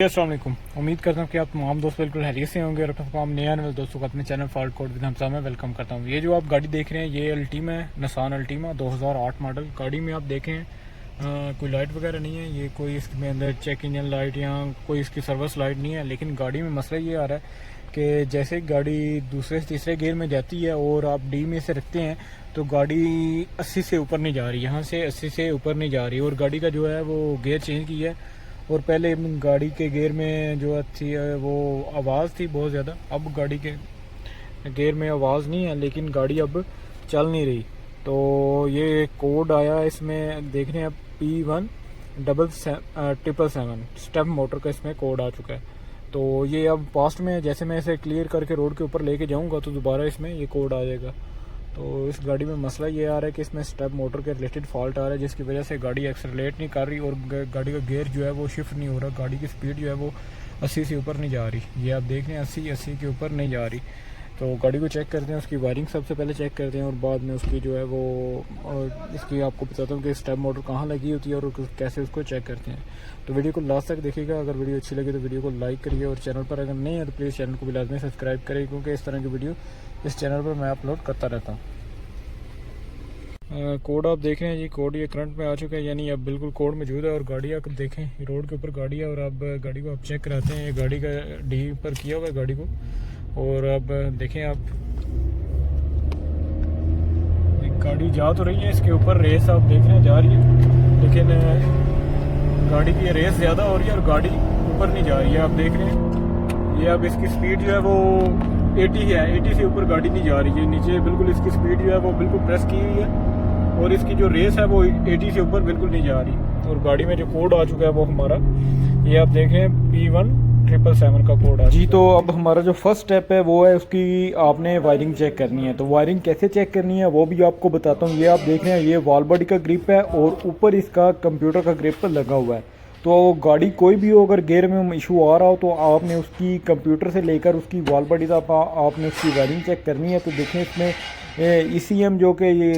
अस्सलाम वालेकुम। उम्मीद करता हूँ कि आप तमाम दोस्त बिल्कुल हैरियत से होंगे और अपने तमाम नए आने वाले दोस्तों को अपने channel fault code with Hamza में वेलकम करता हूँ। ये जो आप गाड़ी देख रहे हैं ये अल्टीमा है, निसान अल्टीमा 2008 मॉडल। गाड़ी में आप देखें कोई लाइट वगैरह नहीं है, ये कोई इसमें अंदर चेक इंजन लाइट या कोई इसकी सर्विस लाइट नहीं है। लेकिन गाड़ी में मसला ये आ रहा है कि जैसे गाड़ी दूसरे से तीसरे गियर में जाती है और आप डी में से रखते हैं तो गाड़ी 80 से ऊपर नहीं जा रही, यहाँ से 80 से ऊपर नहीं जा रही। और गाड़ी का जो है वो गियर चेंज किया है और पहले गाड़ी के गियर में जो थी वो आवाज़ थी बहुत ज़्यादा। अब गाड़ी के गियर में आवाज़ नहीं है लेकिन गाड़ी अब चल नहीं रही। तो ये कोड आया इसमें देख रहे हैं P17777 स्टेप मोटर का इसमें कोड आ चुका है। तो ये अब पास्ट में जैसे मैं इसे क्लियर करके रोड के ऊपर लेके जाऊंगा तो दोबारा इसमें ये कोड आ जाएगा। तो इस गाड़ी में मसला ये आ रहा है कि इसमें स्टेप मोटर के रिलेटेड फॉल्ट आ रहा है जिसकी वजह से गाड़ी एक्सेलरेट नहीं कर रही और गाड़ी का गियर जो है वो शिफ्ट नहीं हो रहा। गाड़ी की स्पीड जो है वो 80 से ऊपर नहीं जा रही। ये आप देख रहे हैं 80 के ऊपर नहीं जा रही। तो गाड़ी को चेक करते हैं, उसकी वायरिंग सबसे पहले चेक करते हैं और बाद में उसकी जो है वो इसकी आपको बताता हूँ कि स्टेप मोटर कहाँ लगी होती है और कैसे उसको चेक करते हैं। तो वीडियो को लास्ट तक देखिएगा। अगर वीडियो अच्छी लगी तो वीडियो को लाइक करिए और चैनल पर अगर नहीं है तो प्लीज़ चैनल को भी लाजमी सब्सक्राइब करिए क्योंकि इस तरह की वीडियो इस चैनल पर मैं अपलोड करता रहता हूँ। कोड आप देख रहे हैं जी, कोड ये करंट में आ चुका है, यानी अब बिल्कुल कोड मौजूद है। और गाड़ी आप देखें रोड के ऊपर गाड़ी है और अब गाड़ी को आप चेक कराते हैं। ये गाड़ी का डी पर किया हुआ है गाड़ी को। और अब देखें आप गाड़ी जा तो रही है, इसके ऊपर रेस आप देख रहे हैं जा रही है लेकिन गाड़ी की रेस ज़्यादा हो रही है और गाड़ी ऊपर नहीं जा रही है। आप देख रहे हैं ये अब इसकी स्पीड जो है वो 80 है, 80 से ऊपर गाड़ी नहीं जा रही है। नीचे बिल्कुल इसकी स्पीड जो है वो बिल्कुल प्रेस की हुई है और इसकी जो रेस है वो 80 से ऊपर बिल्कुल नहीं जा रही। और गाड़ी में जो कोड आ चुका है वो हमारा ये आप देखें P17777 का कोड आ जी। तो अब हमारा जो फर्स्ट स्टेप है वो है उसकी आपने वायरिंग चेक करनी है। तो वायरिंग कैसे चेक करनी है वो भी आपको बताता हूँ। ये आप देख रहे हैं ये वॉल बॉडी का ग्रिप है और ऊपर इसका कंप्यूटर का ग्रिप लगा हुआ है। तो गाड़ी कोई भी हो अगर गियर में इशू आ रहा हो तो आपने उसकी कंप्यूटर से लेकर उसकी वॉल बॉडी तक आपने उसकी वायरिंग चेक करनी है। तो देखें इसमें ECM जो कि ये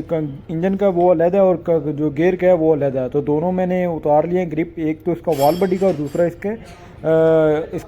इंजन का वो अलग है और जो गियर का है वो अलग है। तो दोनों मैंने उतार लिए ग्रिप, एक तो इसका वॉल बॉडी का और दूसरा इसका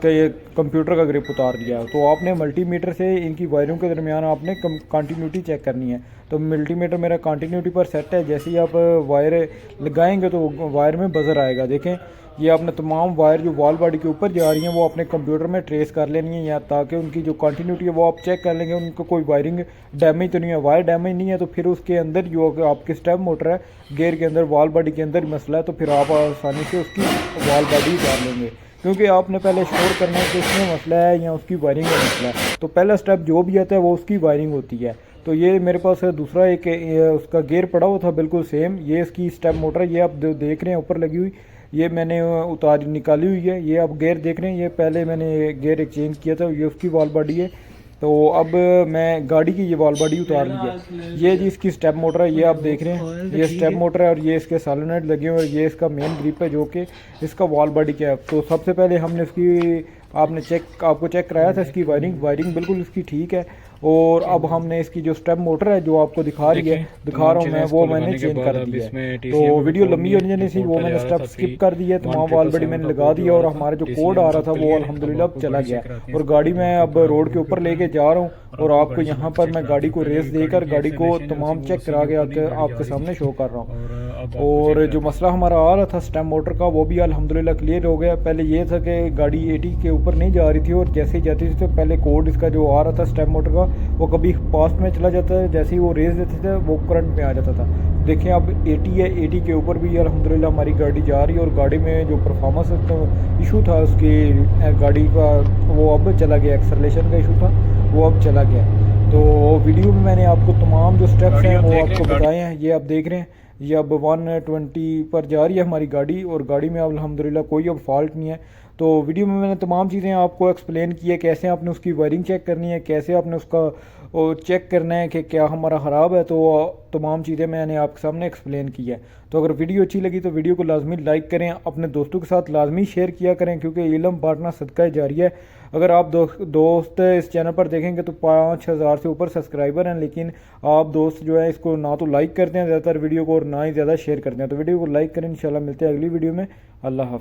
ये कंप्यूटर का ग्रिप उतार लिया है। तो आपने मल्टीमीटर से इनकी वायरों के दरमियान आपने कंटिन्यूटी चेक करनी है। तो मल्टीमीटर मेरा कंटिन्यूटी पर सेट है, जैसे ही आप वायर लगाएंगे तो वायर में बजर आएगा। देखें ये आपने तमाम वायर जो वॉल बॉडी के ऊपर जा रही हैं वो अपने कंप्यूटर में ट्रेस कर लेनी है या ताकि उनकी जो कंटिन्यूटी है वो आप चेक कर लेंगे उनको कोई वायरिंग डैमेज तो नहीं है। वायर डैमेज नहीं है तो फिर उसके अंदर जो आपकी स्टेप मोटर है गियर के अंदर वॉल बॉडी के अंदर मसला है तो फिर आप आसानी से उसकी वॉल बॉडी उतार लेंगे क्योंकि आपने पहले श्योर करना है कि इसमें मसला है या उसकी वायरिंग का मसला है। तो पहला स्टेप जो भी आता है वो उसकी वायरिंग होती है। तो ये मेरे पास दूसरा एक उसका गियर पड़ा हुआ था बिल्कुल सेम, ये इसकी स्टेप मोटर ये आप देख रहे हैं ऊपर लगी हुई, ये मैंने निकाली हुई है। ये आप गियर देख रहे हैं, ये पहले मैंने गियर एक्सचेंज किया था, ये उसकी वॉल बॉडी है। तो अब मैं गाड़ी की ये वॉल बॉडी उतार ली है। ये जी इसकी स्टेप मोटर है, ये आप देख रहे हैं ये स्टेप मोटर है और ये इसके सोलेनॉइड लगे हुए हैं। ये इसका मेन ग्रिप है जो कि इसका वॉल बॉडी का है। तो सबसे पहले हमने इसकी आपको चेक कराया था इसकी वायरिंग बिल्कुल इसकी ठीक है। और अब हमने इसकी जो स्टेप मोटर है जो आपको दिखा रहा हूँ मैं वो मैंने चेंज कर दिया है। तो वीडियो लंबी होने जाने से वो मैंने स्टेप स्किप कर दिया, तमाम वॉल बॉडी मैंने लगा दिया और हमारा जो कोड आ रहा था वो अल्हम्दुलिल्लाह अब चला गया। और गाड़ी मैं अब रोड के ऊपर लेके जा रहा हूँ और आपको यहाँ पर मैं गाड़ी को रेस देकर गाड़ी को तमाम चेक करा के आपके सामने शो कर रहा हूँ। और जो मसला हमारा आ रहा था स्टेप मोटर का वो भी अल्हम्दुलिल्लाह क्लियर हो गया। पहले ये था कि गाड़ी 80 के ऊपर नहीं जा रही थी और जैसे ही जाती थी तो पहले कोड इसका जो आ रहा था स्टेप मोटर का वो कभी पास्ट में चला जाता है, जैसे ही वो रेस देते थे वो करंट में आ जाता था। देखें अब 80 है, 80 के ऊपर भी अल्हम्दुलिल्लाह हमारी गाड़ी जा रही है और गाड़ी में जो परफॉर्मेंस इशू था उसकी गाड़ी का वो अब चला गया, एक्सेलरेशन का इशू था वो अब चला गया। तो वीडियो में मैंने आपको तमाम जो स्टेप्स हैं वो आपको बताए हैं। ये आप देख रहे हैं ये अब 120 पर जा रही है हमारी गाड़ी और गाड़ी में अब अल्हम्दुलिल्लाह कोई अब फॉल्ट नहीं है। तो वीडियो में मैंने तमाम चीज़ें आपको एक्सप्लेन की है, कैसे आपने उसकी वायरिंग चेक करनी है, कैसे आपने उसका चेक करना है कि क्या हमारा ख़राब है। तो तमाम चीज़ें मैंने आपके सामने एक्सप्लेन की है। तो अगर वीडियो अच्छी लगी तो वीडियो को लाजमी लाइक करें, अपने दोस्तों के साथ लाजमी शेयर किया करें क्योंकि इल्म बांटना सदका जारिया है। अगर आप दोस्त इस चैनल पर देखेंगे तो 5000 से ऊपर सब्सक्राइबर हैं, लेकिन आप दोस्त जो है इसको ना तो लाइक करते हैं ज़्यादातर वीडियो को और ना ही ज़्यादा शेयर करते हैं। तो वीडियो को लाइक करें। इंशाल्लाह मिलते हैं अगली वीडियो में। अल्लाह हाफिज़।